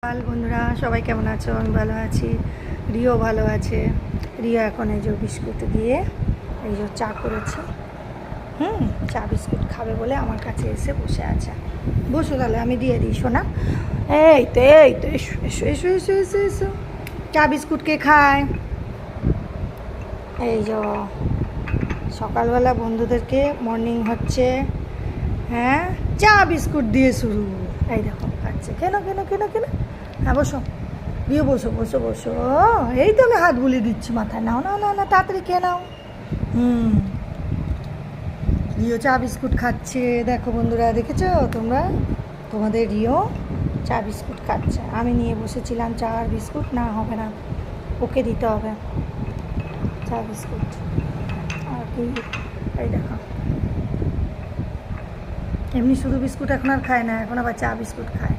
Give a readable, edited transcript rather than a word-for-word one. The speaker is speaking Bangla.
হাল বন্ধুরা, সবাই কেমন আছো? আমি ভালো আছি, রিও ভালো আছে। রিও এখন এই যে বিস্কুট দিয়ে এই যে চা করেছে। চা বিস্কুট খাবে বলে আমার কাছে এসে বসে আছে। বসো তাহলে, আমি দিয়ে দিই শোনা। এই তো এসো এসো এসো এসো এসো এসো। চা বিস্কুট কে খায়? এই যে সকালবেলা বন্ধুদেরকে মর্নিং হচ্ছে, হ্যাঁ, চা বিস্কুট দিয়ে শুরু। এই দেখো খাচ্ছে। কেন কেন কেন কেন? হ্যাঁ বসো, দিয়ে বসো বসো বসো। এই তো আমি হাত বুলিয়ে দিচ্ছি মাথায়। নাও নাও নাও না, তাড়াতাড়ি খেয়ে নাও। রিও চা বিস্কুট খাচ্ছে। দেখো বন্ধুরা, দেখেছো তোমরা? তোমাদের রিও চা বিস্কুট খাচ্ছে। আমি নিয়ে বসেছিলাম চা আর বিস্কুট। না হবে না, ওকে দিতে হবে চা বিস্কুট। আর কি, এই দেখো এমনি শুধু বিস্কুট এখন আর খায় না, এখন আবার চা বিস্কুট খায়।